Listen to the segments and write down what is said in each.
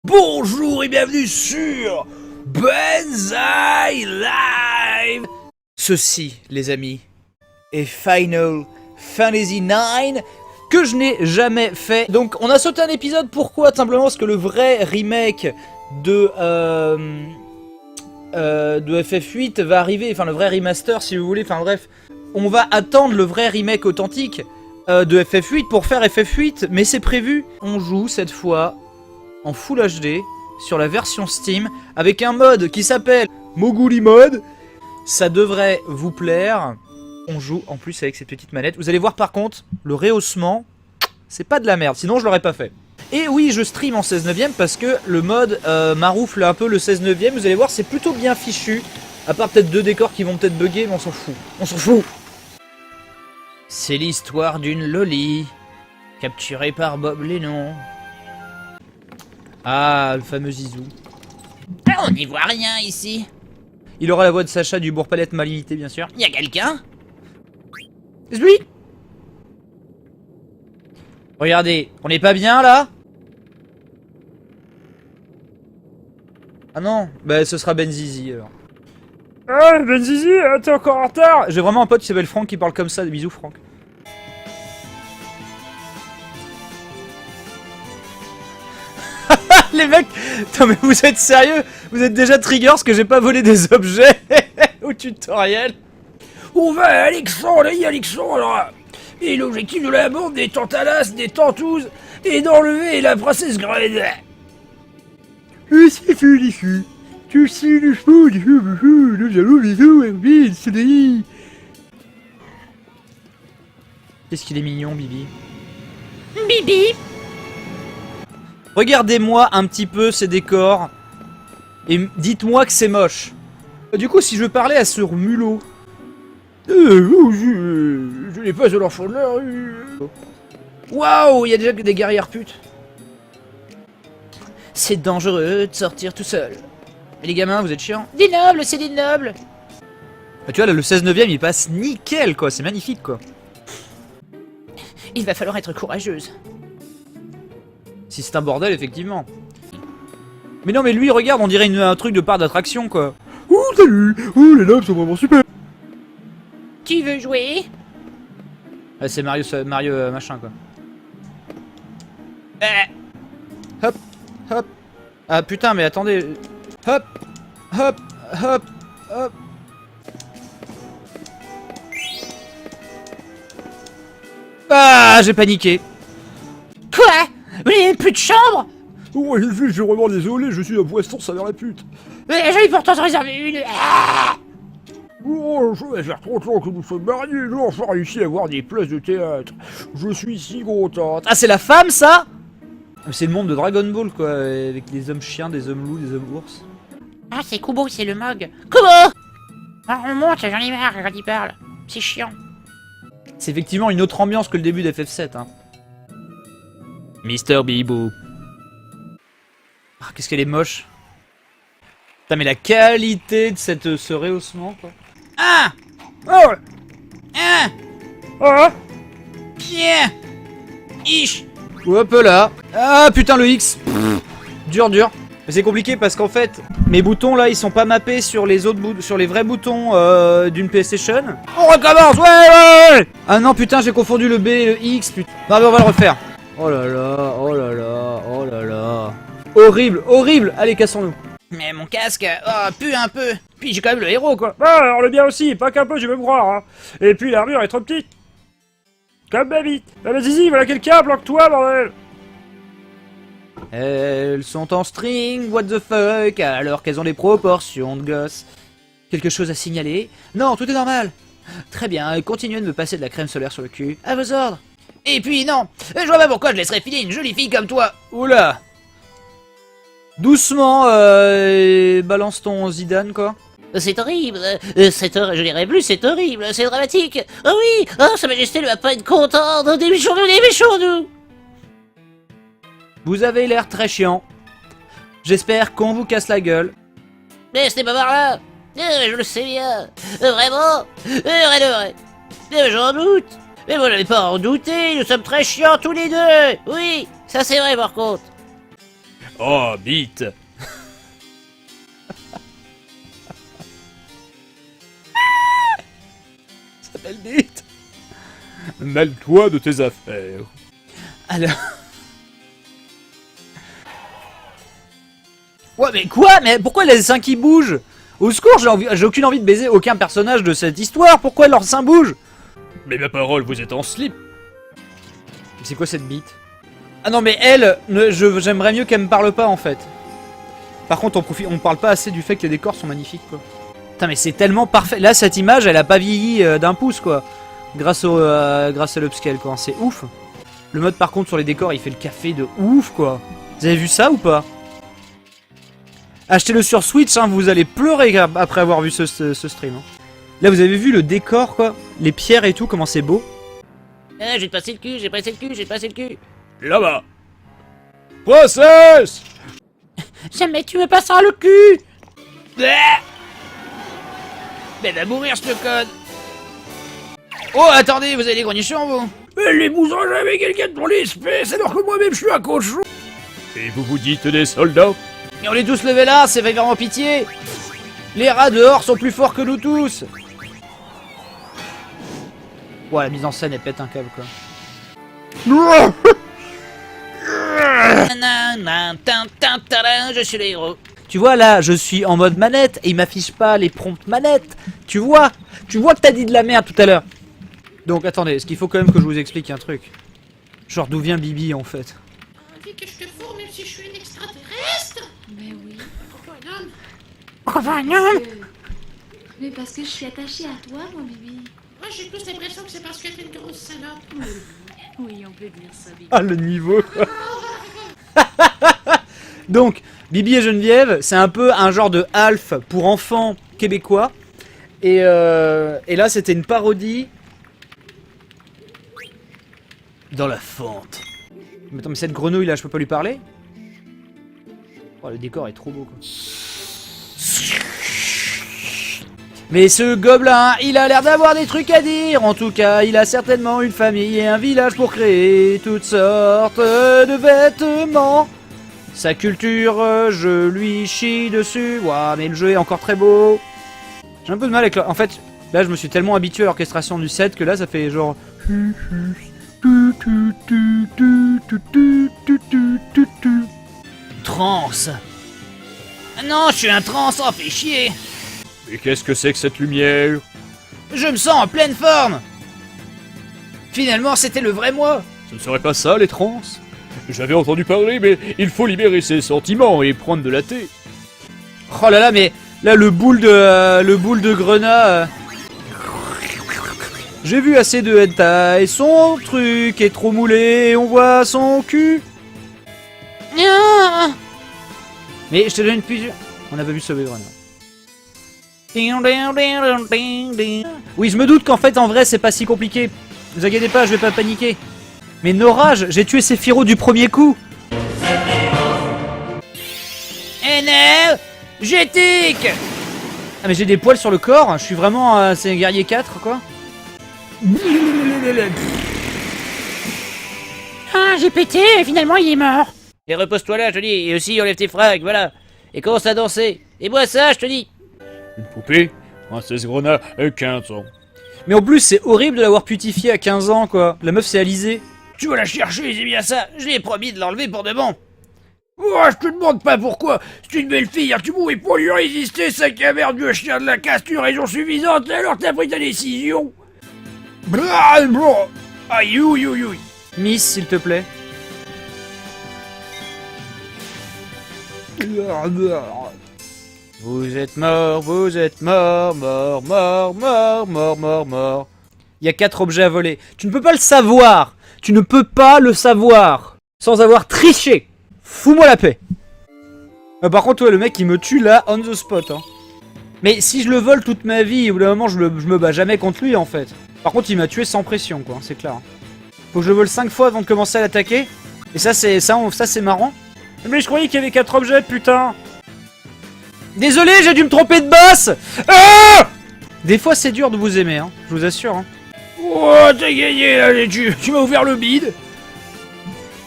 Bonjour et bienvenue sur Banzai Live. Ceci, les amis, est Final Fantasy IX que je n'ai jamais fait. Donc on a sauté un épisode, pourquoi? Tout simplement parce que le vrai remake de FF8 va arriver, enfin le vrai remaster si vous voulez, enfin bref. On va attendre le vrai remake authentique de FF8 pour faire FF8, mais c'est prévu. On joue cette fois en Full HD sur la version Steam avec un mode qui s'appelle Moguri Mode. Ça devrait vous plaire. On joue en plus avec cette petite manette. Vous allez voir par contre, le rehaussement, c'est pas de la merde, sinon je l'aurais pas fait. Et oui, je stream en 16 neuvième parce que le mode maroufle un peu le 16 neuvième. Vous allez voir, c'est plutôt bien fichu. À part peut-être deux décors qui vont peut-être bugger, mais on s'en fout. On s'en fout. C'est l'histoire d'une loli capturée par Bob Lennon. Ah, le fameux Zizou. Ah, on n'y voit rien ici. Il aura la voix de Sacha du Bourg-Palette mal imité, bien sûr. Y a quelqu'un? Lui. Regardez, on n'est pas bien là? Ah non, bah ce sera Benzizi alors. Ah, Benzizi, t'es encore en retard. J'ai vraiment un pote qui s'appelle Franck qui parle comme ça. Bisous Franck. Les mecs, non mais vous êtes sérieux? Vous êtes déjà trigger parce que j'ai pas volé des objets au tutoriel. On va à Alexandre. Et l'objectif de la bande des Tantalas, des Tantous, est d'enlever la princesse Grede. C'est félicité. Tu sais le fou du nous allons bisous et le soleil. Qu'est-ce qu'il est mignon, Bibi. Bibi. Regardez-moi un petit peu ces décors et dites-moi que c'est moche. Du coup, si je parlais à ce mulot, Je n'ai pas de l'enfant de la rue. waouh, il y a déjà des guerrières putes. C'est dangereux de sortir tout seul. Mais les gamins, vous êtes chiants. Des nobles, c'est des nobles. Bah, tu vois, là, le 16 neuvième, il passe nickel, quoi. C'est magnifique, quoi. Il va falloir être courageuse. Si c'est un bordel, effectivement. Mais non, mais lui, regarde, on dirait un truc de parc d'attraction, quoi. Oh salut. Oh les nobles sont vraiment super. Tu veux jouer? Ah, c'est Mario machin, quoi. Hop, hop. Ah, putain, mais attendez. Hop, hop, hop, hop. Ah, j'ai paniqué. Quoi? Vous n'avez plus de chambre? Oh je suis vraiment désolé, je suis un poisson, ça vers la pute. Mais j'en ai pourtant réservé une. Ah, Oh, ça va faire 30 ans que nous sommes mariés, nous enfin réussi à avoir des places de théâtre. Je suis si contente. Ah, c'est la femme, ça? C'est le monde de Dragon Ball, quoi, avec des hommes chiens, des hommes loups, des hommes ours. ah, c'est Kubo, c'est le Mog. Kubo. Ah, on monte, j'en ai marre quand il parle. C'est chiant. C'est effectivement une autre ambiance que le début d'FF7, hein. Mister Bibou. Ah, qu'est-ce qu'elle est moche. Putain, mais la qualité de ce rehaussement, quoi. Ah. Oh. Ah. Ah. Bien. Ich. Hop là. Ah, putain, le X. Dur. Mais c'est compliqué parce qu'en fait, mes boutons, là, ils sont pas mappés sur les autres sur les vrais boutons d'une PlayStation. On recommence, ouais. Ah non, putain, j'ai confondu le B et le X, putain. Non, mais on va le refaire. Oh là là, oh là là, oh là là. Horrible, horrible. Allez, cassons-nous. Mais mon casque, oh, pue un peu. Puis j'ai quand même le héros, quoi. Bah, alors le bien aussi, pas qu'un peu, je vais me croire. Hein. Et puis l'armure est trop petite. Comme ma vie. Ah bah Zizi, voilà quelqu'un, planque-toi, bordel. Elles sont en string, what the fuck, alors qu'elles ont des proportions de gosses. Quelque chose à signaler? Non, tout est normal. Très bien, continuez de me passer de la crème solaire sur le cul. À vos ordres. Et puis non, je vois pas pourquoi je laisserais filer une jolie fille comme toi. Oula. Doucement, balance ton Zidane, quoi. C'est horrible, je dirais plus, c'est horrible, c'est dramatique. Oh oui, oh, Sa Majesté ne va pas être contente. Dépêchons-nous. Vous avez l'air très chiant. J'espère qu'on vous casse la gueule. Mais ce n'est pas par là. Je le sais bien. Vraiment. Vrai. J'en doute. Mais vous n'allez pas en douter, nous sommes très chiants tous les deux. Oui, ça c'est vrai par contre. Oh, bite. Ça s'appelle Bite. Mêle-toi de tes affaires. Alors... Ouais, mais quoi? Mais pourquoi les seins qui bougent? Au secours, j'ai aucune envie de baiser aucun personnage de cette histoire. Pourquoi leurs seins bougent? Mais ma parole, vous êtes en slip. C'est quoi cette bite? Ah non, mais elle, j'aimerais mieux qu'elle me parle pas en fait. Par contre, on parle pas assez du fait que les décors sont magnifiques quoi. Putain, mais c'est tellement parfait. Là, cette image, elle a pas vieilli d'un pouce quoi. Grâce à l'upscale quoi. C'est ouf. Le mode par contre sur les décors, il fait le café de ouf quoi. Vous avez vu ça ou pas? Achetez-le sur Switch, hein, vous allez pleurer après avoir vu ce stream. Hein. Là, vous avez vu le décor, quoi. Les pierres et tout, comment c'est beau. Ah, j'ai passé le cul, j'ai passé le cul, j'ai passé le cul. Là-bas. Princesse. Jamais tu me passeras le cul. Mais va mourir, ce code. Oh, attendez, vous avez des grognichons, vous? Elle les bousera jamais quelqu'un dans l'espèce, alors que moi-même je suis un cochon. Et vous vous dites des soldats? Et on est tous levés là, c'est vraiment pitié. Les rats dehors sont plus forts que nous tous. Ouais, la mise en scène, elle pète un câble, quoi. Je suis le héros. Tu vois, là, je suis en mode manette, et il m'affiche pas les prompts manettes. Tu vois que t'as dit de la merde tout à l'heure. Donc, attendez, est-ce qu'il faut quand même que je vous explique un truc? Genre, d'où vient Bibi, en fait? Envie que je te fourre même si je suis une extraterrestre. Mais oui. Pourquoi un homme? Pourquoi un homme? Mais parce que je suis attachée à toi, mon Bibi. Moi j'ai plus l'impression que c'est parce que t'es une grosse salope. Oui, on peut dire ça, Bibi. Ah, le niveau, quoi. Donc, Bibi et Geneviève, c'est un peu un genre de Alf pour enfants québécois. Et là, c'était une parodie. Dans la fente. Mais attends, mais cette grenouille là, je peux pas lui parler? Oh, le décor est trop beau quoi. Mais ce gobelin, il a l'air d'avoir des trucs à dire. En tout cas, il a certainement une famille et un village pour créer toutes sortes de vêtements. Sa culture, je lui chie dessus. Waouh, mais le jeu est encore très beau. J'ai un peu de mal avec en fait, là je me suis tellement habitué à l'orchestration du set que là ça fait genre... Trance. Ah non, je suis un trance, oh fais chier. Mais qu'est-ce que c'est que cette lumière? Je me sens en pleine forme. Finalement, c'était le vrai moi. Ce ne serait pas ça les trans? J'avais entendu parler, mais il faut libérer ses sentiments et prendre de la thé. Oh là là, mais là le boule de grenat. J'ai vu assez de hentai, son truc est trop moulé, on voit son cul. Mais je te donne une plusieurs. On avait vu sauver grenat. Oui, je me doute qu'en fait, en vrai, c'est pas si compliqué. Ne vous inquiétez pas, je vais pas paniquer. Mais Norage, j'ai tué Sephiroth du premier coup. Eh non, j'étique. Ah mais j'ai des poils sur le corps, je suis vraiment... c'est un guerrier 4, quoi. Ah, j'ai pété et finalement il est mort. Et repose-toi là, je te dis, et aussi enlève tes frags, voilà. Et commence à danser. Et bois ça, je te dis. Une poupée? Princesse Grenat, 15 ans. Mais en plus, c'est horrible de l'avoir putifié à 15 ans, quoi. La meuf, c'est Alizée. Tu vas la chercher, c'est bien ça. Je lui ai promis de l'enlever pour de bon. Oh, je te demande pas pourquoi. C'est une belle fille, hein. Tu pouvais pas lui résister, sac à merde de chien de la casse, tu as raison suffisante, alors t'as pris ta décision. Aïe, ouïe, ouïe, ouïe. Miss, s'il te plaît. Vous êtes mort, mort, mort, mort, mort, mort, mort. Il y a 4 objets à voler. Tu ne peux pas le savoir. Tu ne peux pas le savoir. Sans avoir triché. Fous-moi la paix. Par contre, ouais, le mec, il me tue là, on the spot. Hein. Mais si je le vole toute ma vie, au bout d'un moment, je me bats jamais contre lui, en fait. Par contre, il m'a tué sans pression, quoi, c'est clair. Faut que je le vole 5 fois avant de commencer à l'attaquer. Et ça, c'est marrant. Mais je croyais qu'il y avait 4 objets, putain. Désolé, j'ai dû me tromper de boss. Ah! Des fois, c'est dur de vous aimer, hein, je vous assure. Hein. Oh, t'as gagné, allez, tu m'as ouvert le bide.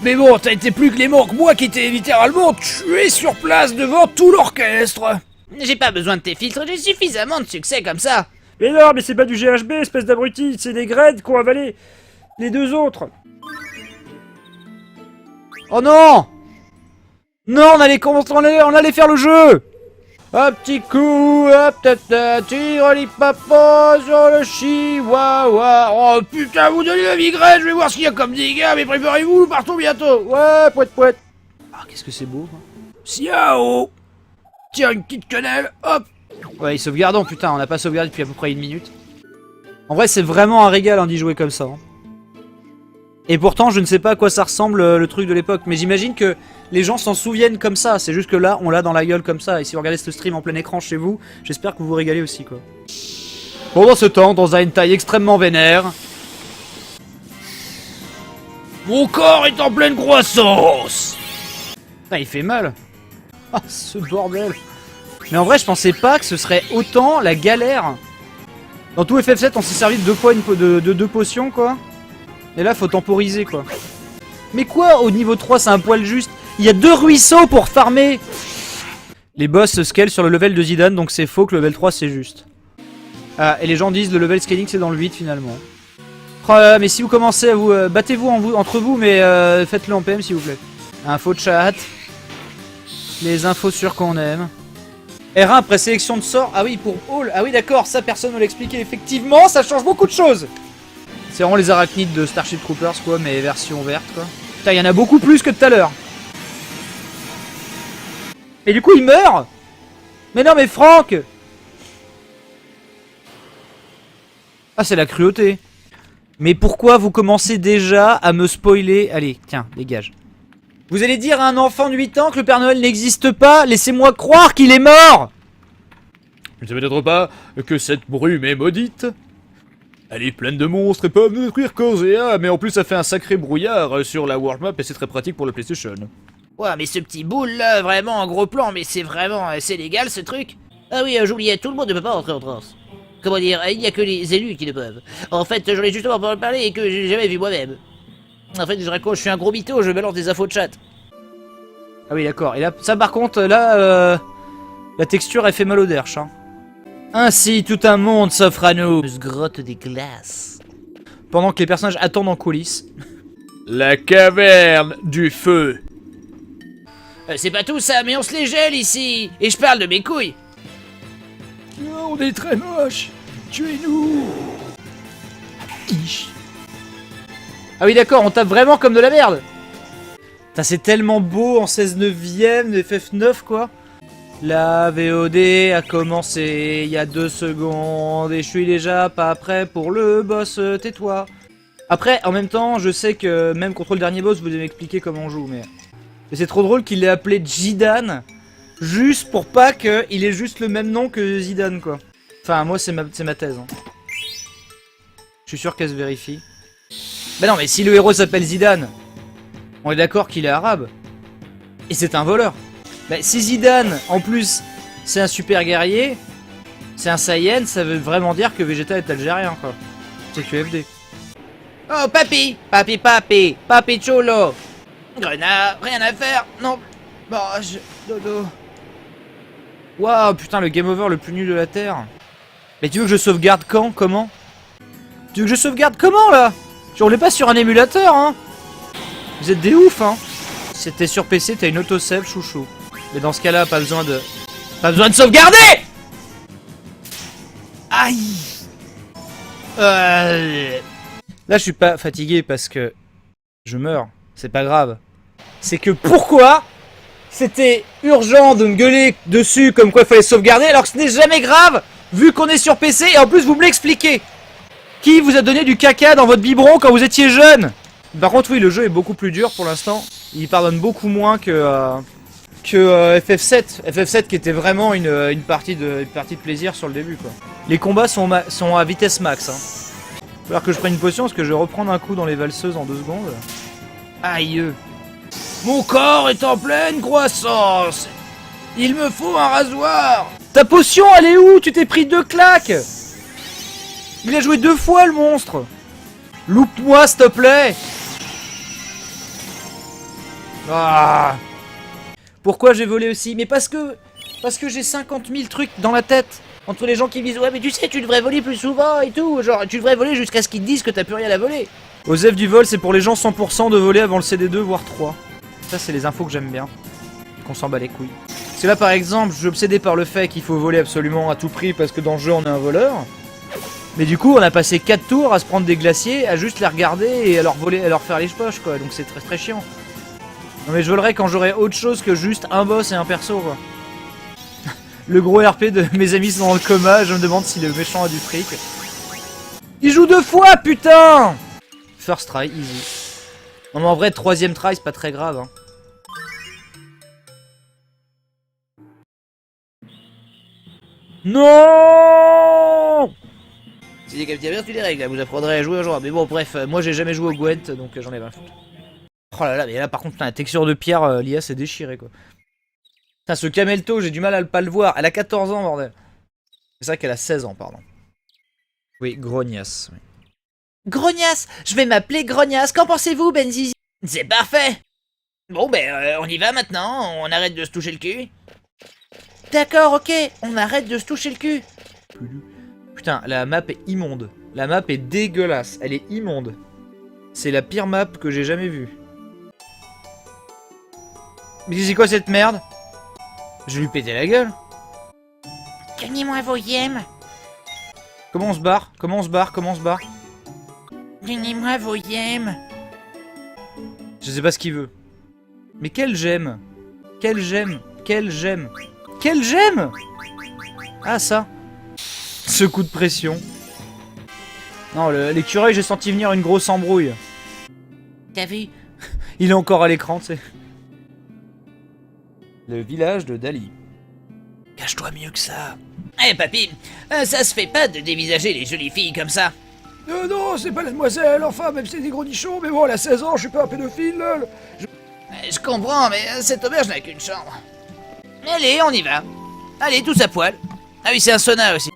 Mais bon, t'as été plus clément que moi qui t'ai littéralement tué sur place devant tout l'orchestre. J'ai pas besoin de tes filtres, j'ai suffisamment de succès comme ça. Mais non, mais c'est pas du GHB, espèce d'abruti, c'est des grades qu'ont avalé les deux autres. Oh non! Non, on allait faire le jeu! Un petit coup, hop, tata, tiroli-papa sur le chihuahua. Oh putain, vous donnez la migraine, je vais voir ce qu'il y a comme dégâts, mais préparez-vous, nous partons bientôt. Ouais, pouette. Ah, qu'est-ce que c'est beau, hein. Ciao. Tiens, une petite quenelle, hop. Ouais, sauvegardons, putain, on n'a pas sauvegardé depuis à peu près 1 minute. En vrai, c'est vraiment un régal hein, d'y jouer comme ça. Hein. Et pourtant, je ne sais pas à quoi ça ressemble le truc de l'époque, mais j'imagine que les gens s'en souviennent comme ça. C'est juste que là, on l'a dans la gueule comme ça. Et si vous regardez ce stream en plein écran chez vous, j'espère que vous vous régalez aussi, quoi. Pendant ce temps, dans un hentai extrêmement vénère... Mon corps est en pleine croissance. Putain, il fait mal. Ah, ce bordel. Mais en vrai, je pensais pas que ce serait autant la galère. Dans tout FF7, on s'est servi de 2 fois de 2 potions, quoi. Et là, faut temporiser, quoi. Mais quoi, au niveau 3, c'est un poil juste. Il y a 2 ruisseaux pour farmer. Les boss scale sur le level de Zidane, donc c'est faux que le level 3, c'est juste. Ah, et les gens disent le level scaling, c'est dans le 8, finalement. Oh, mais si vous commencez à vous... battez-vous entre vous, mais faites-le en PM, s'il vous plaît. Info chat. Les infos sûres qu'on aime. R1 après sélection de sort. Ah oui, pour All. Ah oui, d'accord, ça, personne ne l'a expliqué. Effectivement, ça change beaucoup de choses. C'est vraiment les arachnides de Starship Troopers, quoi, mais version verte, quoi. Putain, il y en a beaucoup plus que tout à l'heure. Et du coup, il meurt. Mais non, mais Franck. Ah, c'est la cruauté. Mais pourquoi vous commencez déjà à me spoiler? Allez, tiens, dégage. Vous allez dire à un enfant de 8 ans que le Père Noël n'existe pas? Laissez-moi croire qu'il est mort. Je ne sais peut-être pas que cette brume est maudite. Elle est pleine de monstres et peuvent nous détruire corps et âme, mais en plus ça fait un sacré brouillard sur la world map et c'est très pratique pour la PlayStation. Ouais, mais ce petit boule là, vraiment un gros plan, mais c'est légal ce truc. Ah oui, j'oubliais, tout le monde ne peut pas rentrer en transe. Comment dire, il n'y a que les élus qui le peuvent. En fait, j'en ai justement pas parlé et que j'ai jamais vu moi-même. En fait, je raconte, je suis un gros mytho, je balance des infos de chat. Ah oui, d'accord. Et là, ça par contre, là, la texture elle fait mal au derche, hein. Ainsi, tout un monde s'offre à nous. Se grotte des glaces. Pendant que les personnages attendent en coulisses. La caverne du feu. C'est pas tout ça, mais on se les gèle ici. Et je parle de mes couilles. On est très moche. Tuez-nous. Ah oui, d'accord, on tape vraiment comme de la merde. Putain, c'est tellement beau en 16 neuvième de FF9, quoi. La VOD a commencé il y a 2 secondes et je suis déjà pas prêt pour le boss, tais-toi. Après, en même temps, je sais que même contre le dernier boss, vous devez m'expliquer comment on joue, mais... Et c'est trop drôle qu'il l'ait appelé Zidane, juste pour pas qu'il ait juste le même nom que Zidane, quoi. Enfin, moi, c'est ma thèse. Hein. Je suis sûr qu'elle se vérifie. Bah non, mais si le héros s'appelle Zidane, on est d'accord qu'il est arabe. Et c'est un voleur. Bah, si Zidane, en plus, c'est un super guerrier, c'est un Saiyan, ça veut vraiment dire que Vegeta est algérien, quoi. C'est QFD. Oh, papi cholo. Grenade, rien à faire, non. Bon, dodo. Waouh, putain, le game over le plus nul de la Terre. Mais tu veux que je sauvegarde quand? Comment? Tu veux que je sauvegarde comment, là? On l'est pas sur un émulateur, hein. Vous êtes des ouf, hein. Si t'es sur PC, t'as une autosave, chouchou. Mais dans ce cas-là, pas besoin de sauvegarder. Aïe. Là, je suis pas fatigué parce que je meurs. C'est pas grave. C'est que pourquoi c'était urgent de me gueuler dessus comme quoi il fallait sauvegarder alors que ce n'est jamais grave vu qu'on est sur PC et en plus vous me l'expliquez. Qui vous a donné du caca dans votre biberon quand vous étiez jeune? Par contre, oui, le jeu est beaucoup plus dur pour l'instant. Il pardonne beaucoup moins que FF7. FF7 qui était vraiment une partie de plaisir sur le début, quoi. Les combats sont à vitesse max. Hein. Il va falloir que je prenne une potion parce que je vais reprendre un coup dans les valseuses en 2 secondes. Aïe. Mon corps est en pleine croissance. Il me faut un rasoir. Ta potion, elle est où? Tu t'es pris 2 claques. Il a joué 2 fois, le monstre. Loupe-moi, s'il te plaît. Ah. Pourquoi j'ai volé aussi? Mais parce que j'ai 50 000 trucs dans la tête. Entre les gens qui me disent ouais mais tu sais tu devrais voler plus souvent et tout. Genre tu devrais voler jusqu'à ce qu'ils te disent que t'as plus rien à voler. OSEF du vol c'est pour les gens 100% de voler avant le CD2 voire 3. Ça c'est les infos que j'aime bien. Qu'on s'en bat les couilles. Parce que là par exemple je suis obsédé par le fait qu'il faut voler absolument à tout prix parce que dans le jeu on est un voleur. Mais du coup on a passé 4 tours à se prendre des glaciers, à juste les regarder et à leur voler, à leur faire les poches quoi. Donc c'est très très chiant. Non mais je volerai quand j'aurai autre chose que juste un boss et un perso quoi. Le gros RP de mes amis sont dans le coma, je me demande si le méchant a du fric. Il joue 2 fois putain. First try, easy. Non mais en vrai 3ème try c'est pas très grave hein. Non. Si c'est capté bien, tu les règles, vous apprendrez à jouer au genre. Mais bon, bref, moi j'ai jamais joué au Gwent, donc j'en ai rien à foutre. Oh là là, mais là par contre, la texture de pierre, l'IA s'est déchirée quoi. Putain, ce Camelto, j'ai du mal à pas le voir. Elle a 14 ans, bordel. C'est vrai qu'elle a 16 ans, pardon. Oui, Grognasse. Oui. Grognasse, je vais m'appeler Grognasse, qu'en pensez-vous, Benzizi? C'est parfait. Bon, ben, on y va maintenant, on arrête de se toucher le cul. D'accord, ok, on arrête de se toucher le cul. Putain, la map est immonde. La map est dégueulasse, elle est immonde. C'est la pire map que j'ai jamais vue. Mais c'est quoi cette merde? Je vais lui péter la gueule. Donnez-moi vos yens. Comment on se barre? Comment on se barre? Comment on se barre? Donnez-moi vos yens. Je sais pas ce qu'il veut. Mais quel gemme? Quel gemme? Quel gemme? Quel gemme? Ah ça. Ce coup de pression. Non, l'écureuil, j'ai senti venir une grosse embrouille. T'as vu? Il est encore à l'écran, tu sais. Le village de Dali. Cache-toi mieux que ça. Eh papy, ça se fait pas de dévisager les jolies filles comme ça. Non, c'est pas la demoiselle, enfin, même si c'est des gros nichons, mais bon, elle a 16 ans, je suis pas un pédophile, lol. Je comprends, mais cette auberge n'a qu'une chambre. Allez, on y va. Allez, tous à poil. Ah oui, c'est un sauna aussi.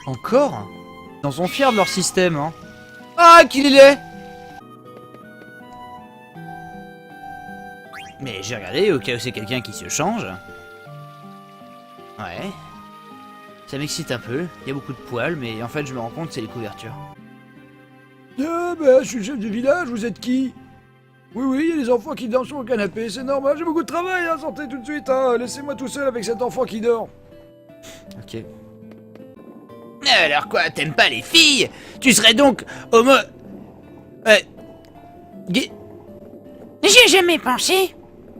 Encore? Ils en sont fiers de leur système, hein. Ah, qu'il est! Mais j'ai regardé au cas où c'est quelqu'un qui se change. Ouais. Ça m'excite un peu, il y a beaucoup de poils, mais en fait je me rends compte que c'est les couvertures. Ah, bah, je suis le chef du village, vous êtes qui? Oui, il y a des enfants qui dorment sur le canapé, c'est normal, j'ai beaucoup de travail, hein, sortez tout de suite, hein, laissez-moi tout seul avec cet enfant qui dort. Ok. Alors quoi, t'aimes pas les filles? Tu serais donc homo... gay? J'y ai jamais pensé.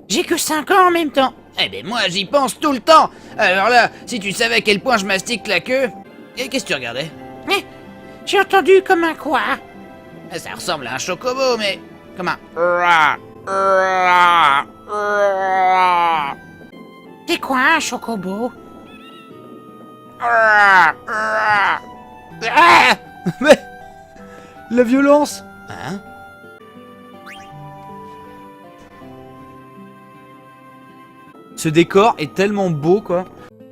J'ai que 5 ans en même temps. Eh ben moi j'y pense tout le temps. Alors là, si tu savais à quel point je mastique la queue... Qu'est-ce que tu regardais? Eh, j'ai entendu comme un quoi? Ça ressemble à un chocobo, mais... Comme un... C'est quoi un chocobo? Mais... La violence! Hein? Ce décor est tellement beau, quoi.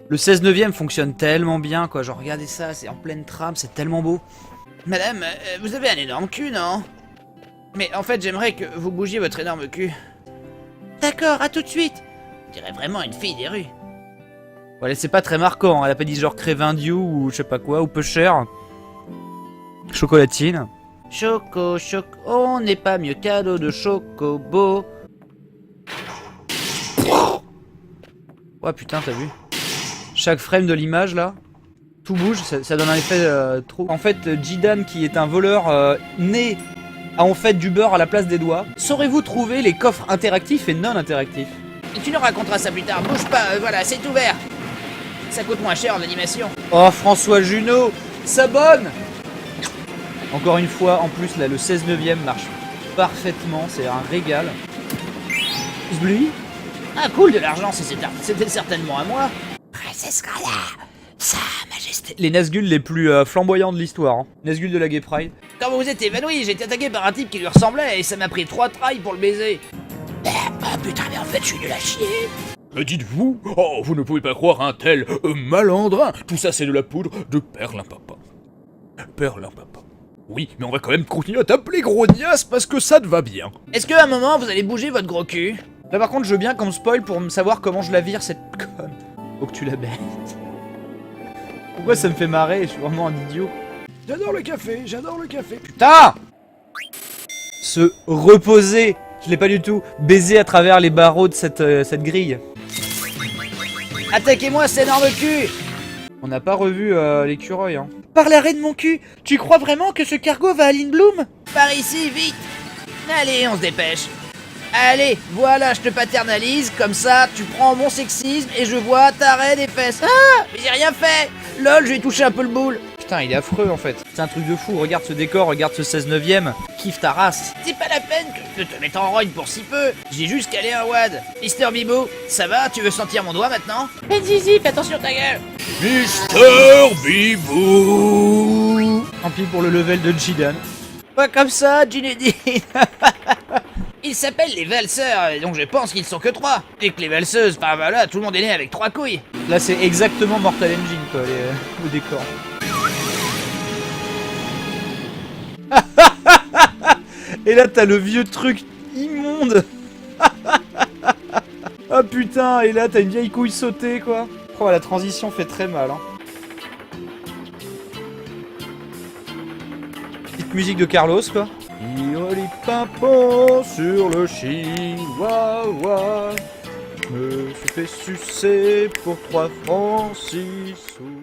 Le 16 neuvième fonctionne tellement bien, quoi. Genre, regardez ça, c'est en pleine trame, c'est tellement beau. Madame, vous avez un énorme cul, non? Mais en fait, j'aimerais que vous bougiez votre énorme cul. D'accord, à tout de suite. On dirait vraiment une fille des rues. Voilà, c'est pas très marquant, hein. Elle a pas dit genre Crévindiou ou je sais pas quoi, ou peu cher. Chocolatine. Choco, on n'est pas mieux cadeau de chocobo. Oh putain, t'as vu? Chaque frame de l'image là, tout bouge, ça donne un effet trop... En fait, Jidan qui est un voleur né a en fait du beurre à la place des doigts. Saurez-vous trouver les coffres interactifs et non interactifs? Tu nous raconteras ça plus tard, bouge pas, voilà, c'est ouvert. Ça coûte moins cher en animation. Oh François Junot, s'abonne! Encore une fois, en plus là, le 16 neuvième marche parfaitement, c'est un régal. Zbli? Ah cool, de l'argent, c'était certainement à moi. Princesse Grala, sa majesté. Les Nazgûl les plus flamboyants de l'histoire. Hein. Nazgûl de la Gay Pride. Quand vous vous êtes évanoui, j'ai été attaqué par un type qui lui ressemblait et ça m'a pris 3 tries pour le baiser. Ah putain, mais en fait, je suis nul à chier. Dites-vous, oh, vous ne pouvez pas croire un tel malandrin. Tout ça, c'est de la poudre de perlimpinpin. Perlimpinpin. Oui, mais on va quand même continuer à t'appeler Grognasse parce que ça te va bien. Est-ce qu'à un moment vous allez bouger votre gros cul? Là par contre je veux bien qu'on me spoil pour me savoir comment je la vire cette conne. Faut que tu la bêtes. Pourquoi ça me fait marrer? Je suis vraiment un idiot. J'adore le café, j'adore le café. Putain! Se reposer. Je l'ai pas du tout. Baiser à travers les barreaux de cette grille. Attaquez-moi cet énorme cul! On n'a pas revu l'écureuil, hein. Par l'arrêt de mon cul, tu crois vraiment que ce cargo va à Lindblom? Par ici, vite! Allez, on se dépêche. Allez, voilà, je te paternalise, comme ça, tu prends mon sexisme et je vois ta raie des fesses. Ah! Mais j'ai rien fait! Lol, je vais toucher un peu le boule. Putain, il est affreux en fait. C'est un truc de fou. Regarde ce décor, regarde ce 16/9ème. Kiffe ta race. C'est pas la peine que de te mettre en rogne pour si peu. J'ai juste calé un wad. Mister Bibo, ça va? Tu veux sentir mon doigt maintenant? Mais Zizi, fais attention ta gueule! Mister Bibou. Tant pis pour le level de Jidan. Pas comme ça, Ginedine. Ils s'appellent les valseurs, et donc je pense qu'ils sont que 3. Et que les valseuses, bah voilà, tout le monde est né avec 3 couilles. Là, c'est exactement Mortal Engine, quoi, le décor. Et là, t'as le vieux truc immonde. Ah putain, et là, t'as une vieille couille sautée, quoi. Oh, la transition fait très mal, hein. Petite musique de Carlos, quoi. Iroli pimpon sur le chihuahua. Me suis fait sucer pour 3 francs 6 sous.